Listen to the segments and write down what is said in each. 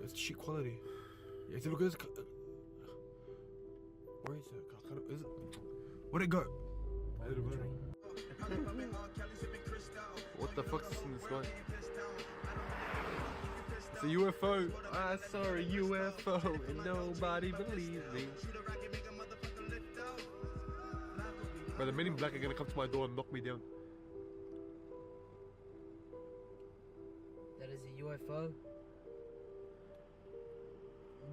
It's shit quality. You have to look at this. Where is it? Is it? Where'd it go? What the fuck is in the sky? It's a UFO. I saw a UFO and nobody believed me. But the men in black are gonna come to my door and knock me down. That is a UFO.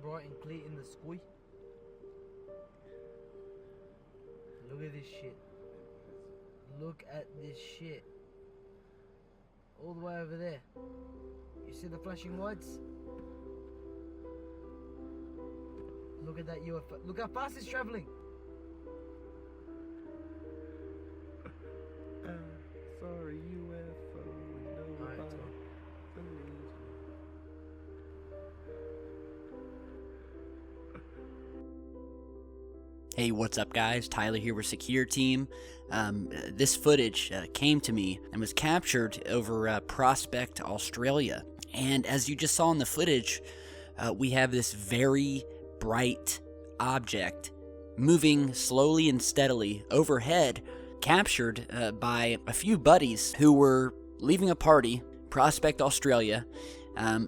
Bright and clear in the sky. Look at this shit. Look at this shit. All the way over there. You see the flashing lights? Look at that UFO. Look how fast it's traveling. Sorry, UFO. Nobody believes me. Hey, what's up guys? Tyler here with Secureteam. This footage came to me and was captured over Prospect, Australia. And as you just saw in the footage, we have this very bright object moving slowly and steadily overhead, captured by a few buddies who were leaving a party, Prospect, Australia.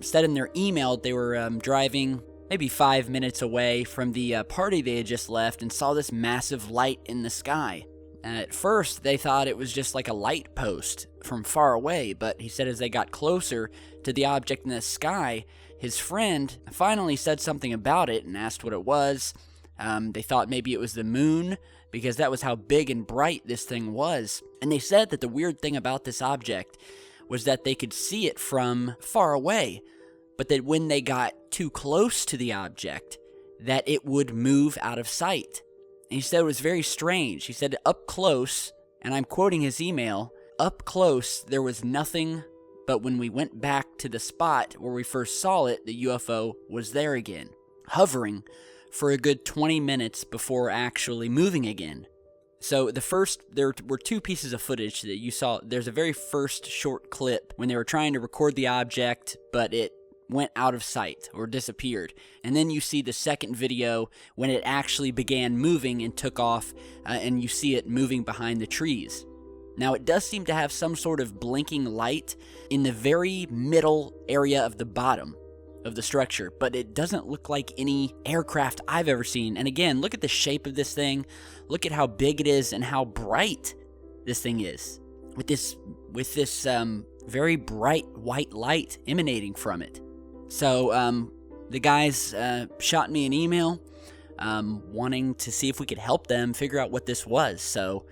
Said in their email they were driving maybe 5 minutes away from the party they had just left and saw this massive light in the sky. At first, they thought it was just like a light post from far away, but he said as they got closer to the object in the sky, his friend finally said something about it and asked what it was. They thought maybe it was the moon, because that was how big and bright this thing was. And they said that the weird thing about this object was that they could see it from far away, but that when they got too close to the object, that it would move out of sight. And he said it was very strange. He said up close, and I'm quoting his email, up close there was nothing, but when we went back to the spot where we first saw it, the UFO was there again, hovering for a good 20 minutes before actually moving again. So there were two pieces of footage that you saw. There's a very first short clip when they were trying to record the object, but it went out of sight or disappeared. And then you see the second video when it actually began moving and took off, and you see it moving behind the trees. Now it does seem to have some sort of blinking light in the very middle area of the bottom of the structure, but it doesn't look like any aircraft I've ever seen. And again, look at the shape of this thing. Look at how big it is and how bright this thing is, with this very bright white light emanating from it. So the guys shot me an email wanting to see if we could help them figure out what this was. So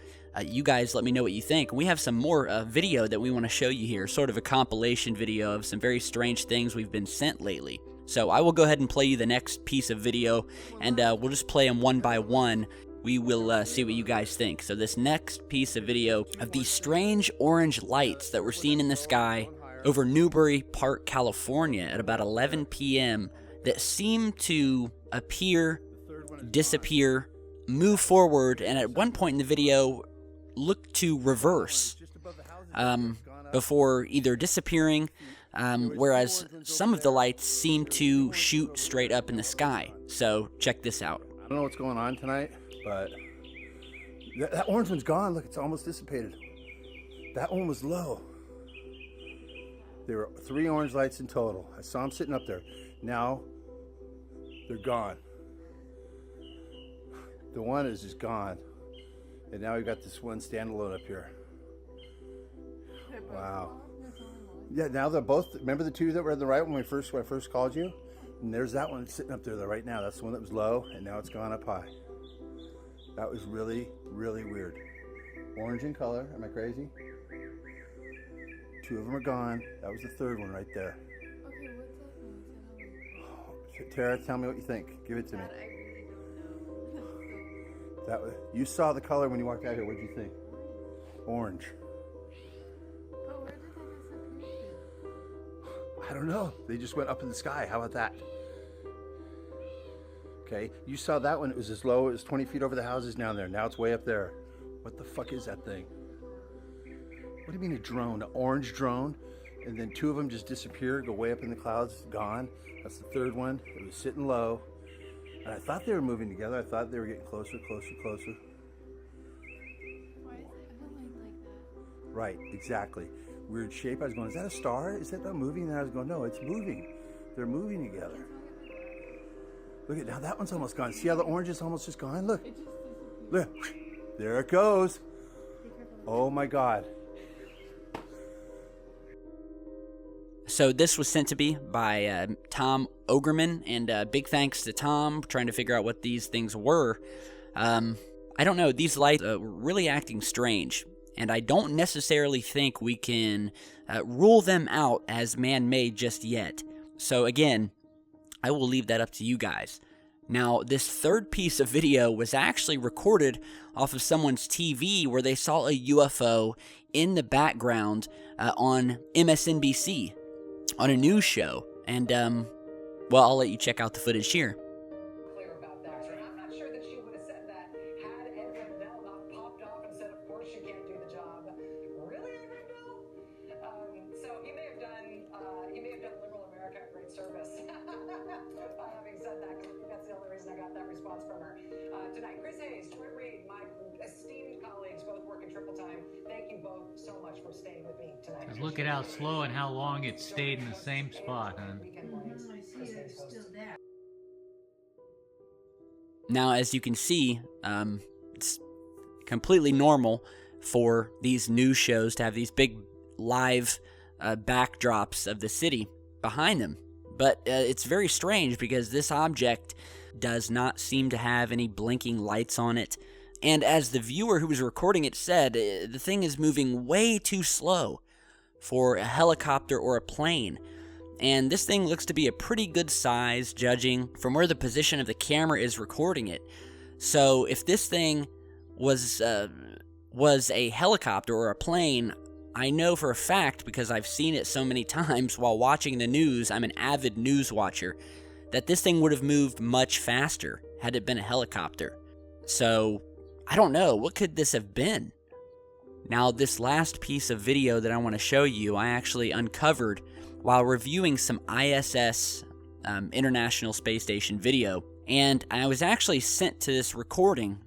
you guys let me know what you think. We have some more video that we want to show you here, sort of a compilation video of some very strange things we've been sent lately. So I will go ahead and play you the next piece of video, and we'll just play them one by one. We will see what you guys think. So this next piece of video of these strange orange lights that were seen in the sky over Newbury Park, California at about 11 p.m. that seem to appear, disappear, move forward, and at one point in the video look to reverse before either disappearing, whereas some of the lights seem to shoot straight up in the sky. So check this out. I don't know what's going on tonight, but that orange one's gone. Look, it's almost dissipated. That one was low. There were 3 orange lights in total. I saw them sitting up there. Now they're gone. The one is just gone. And now we got this one standalone up here. Wow. Yeah, now they're both, remember the two that were on the right when I first called you? And there's that one sitting up there right now. That's the one that was low, and now it's gone up high. That was really, really weird. Orange in color, am I crazy? 2 of them are gone. That was the 3rd one right there. Okay, what's that? Tara, tell me what you think. Give it to me. God, I really don't know. That was, you saw the color when you walked out here. What did you think? Orange. But where did they disappear? I don't know. They just went up in the sky. How about that? Okay, you saw that one. It was as low as 20 feet over the houses down there. Now it's way up there. What the fuck is that thing? What do you mean a drone? An orange drone? and then two of them just disappear, go way up in the clouds, gone. That's the third one. It was sitting low, and I thought they were moving together. I thought they were getting closer, closer, closer. Why is it moving like that? Right, exactly. Weird shape. I was going, is that a star? Is that not moving? And I was going, no, it's moving. They're moving together. Look at now, that one's almost gone. See how the orange is almost just gone? Look. It just disappeared. Look. There it goes. Be careful. Oh my God. So this was sent to me by Tom Ogerman, and big thanks to Tom trying to figure out what these things were. I don't know, these lights were really acting strange, and I don't necessarily think we can rule them out as man-made just yet. So again, I will leave that up to you guys. Now, this third piece of video was actually recorded off of someone's TV where they saw a UFO in the background on MSNBC, on a news show. And, well, I'll let you check out the footage here. Clear about that. I'm not sure that she would have said that had Ed Rendell not popped off and said, of course you can't do the job. Really, Ed Rendell? So he may have done liberal America a great service by having said that, because I think that's the only reason I got that response from her. Tonight, Chris Hayes, Troy Reed, my esteemed colleagues, both working triple time. Thank you both so much for staying with me tonight. Just look at how slow and how long it stayed in the same spot, huh? I see it. It's still there. Now, as you can see, it's completely normal for these news shows to have these big live backdrops of the city behind them. But it's very strange because this object does not seem to have any blinking lights on it. And as the viewer who was recording it said, the thing is moving way too slow for a helicopter or a plane. And this thing looks to be a pretty good size, judging from where the position of the camera is recording it. So if this thing was a helicopter or a plane, I know for a fact, because I've seen it so many times while watching the news, I'm an avid news watcher, that this thing would have moved much faster had it been a helicopter. So, I don't know, what could this have been? Now, this last piece of video that I want to show you, I actually uncovered while reviewing some ISS, International Space Station video, and I was actually sent to this recording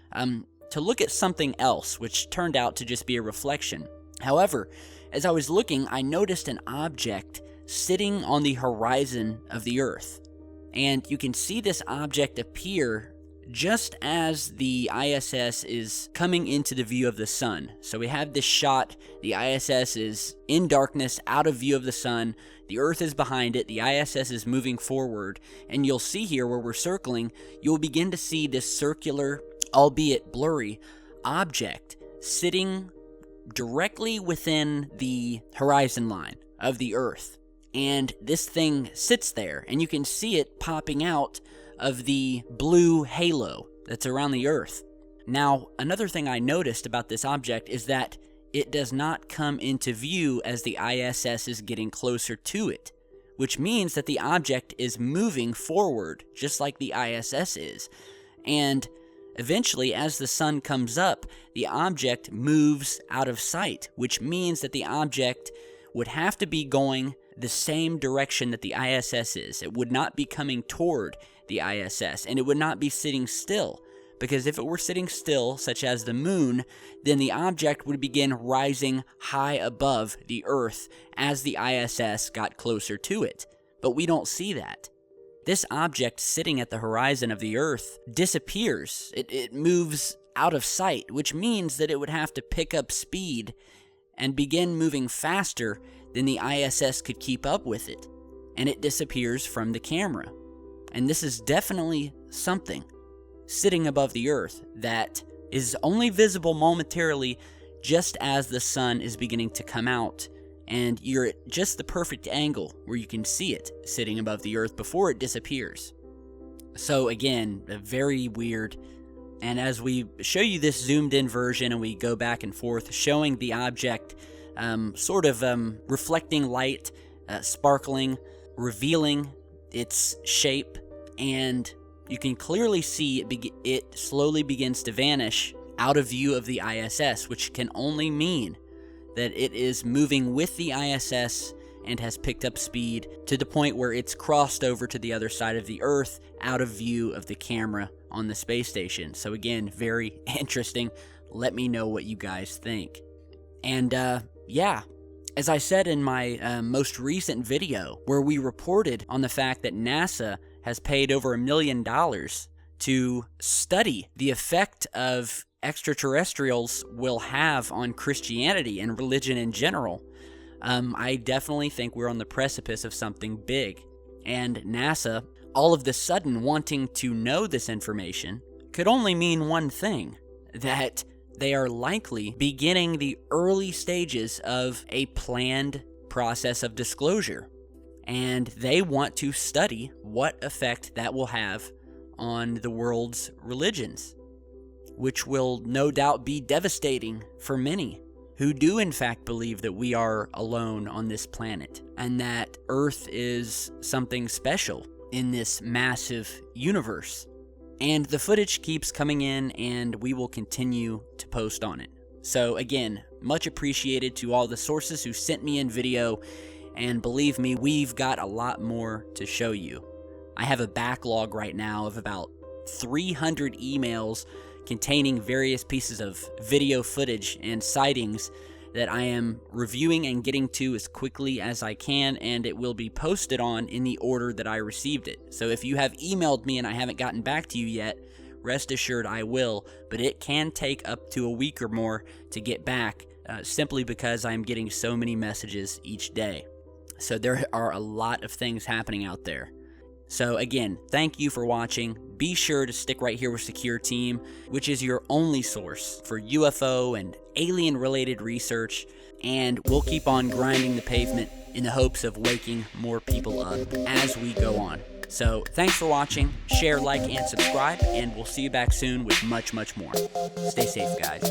to look at something else, which turned out to just be a reflection. However, as I was looking, I noticed an object sitting on the horizon of the Earth. And you can see this object appear just as the ISS is coming into the view of the sun. So we have this shot, the ISS is in darkness, out of view of the sun, the Earth is behind it, the ISS is moving forward, and you'll see here where we're circling, you'll begin to see this circular, albeit blurry, object sitting directly within the horizon line of the Earth. And this thing sits there, and you can see it popping out of the blue halo that's around the Earth. Now, another thing I noticed about this object is that it does not come into view as the ISS is getting closer to it, which means that the object is moving forward, just like the ISS is. And eventually, as the sun comes up, the object moves out of sight, which means that the object would have to be going the same direction that the ISS is. It would not be coming toward the ISS, and it would not be sitting still, because if it were sitting still, such as the moon, then the object would begin rising high above the Earth as the ISS got closer to it. But we don't see that. This object sitting at the horizon of the Earth disappears. It moves out of sight, which means that it would have to pick up speed and begin moving faster than the ISS could keep up with it, and it disappears from the camera. And this is definitely something sitting above the Earth that is only visible momentarily just as the sun is beginning to come out, and you're at just the perfect angle where you can see it sitting above the Earth before it disappears. So again, very weird. And as we show you this zoomed in version and we go back and forth showing the object reflecting light, sparkling, revealing its shape, and you can clearly see it slowly begins to vanish out of view of the ISS, which can only mean that it is moving with the ISS and has picked up speed to the point where it's crossed over to the other side of the Earth, out of view of the camera on the space station. So again, very interesting. Let me know what you guys think. And yeah, as I said in my most recent video, where we reported on the fact that NASA has paid over $1 million to study the effect of extraterrestrials will have on Christianity and religion in general, I definitely think we're on the precipice of something big. And NASA, all of the sudden wanting to know this information, could only mean one thing: that they are likely beginning the early stages of a planned process of disclosure. And they want to study what effect that will have on the world's religions, which will no doubt be devastating for many who do in fact believe that we are alone on this planet and that Earth is something special in this massive universe. And the footage keeps coming in, and we will continue to post on it. So again, much appreciated to all the sources who sent me in video, and believe me, we've got a lot more to show you. I have a backlog right now of about 300 emails containing various pieces of video footage and sightings that I am reviewing and getting to as quickly as I can, and it will be posted on in the order that I received it. So if you have emailed me and I haven't gotten back to you yet, rest assured I will, but it can take up to a week or more to get back, simply because I'm getting so many messages each day. So there are a lot of things happening out there. So again, thank you for watching. Be sure to stick right here with Secureteam, which is your only source for UFO and alien-related research, and we'll keep on grinding the pavement in the hopes of waking more people up as we go on. So thanks for watching. Share, like, and subscribe, and we'll see you back soon with much, much more. Stay safe, guys.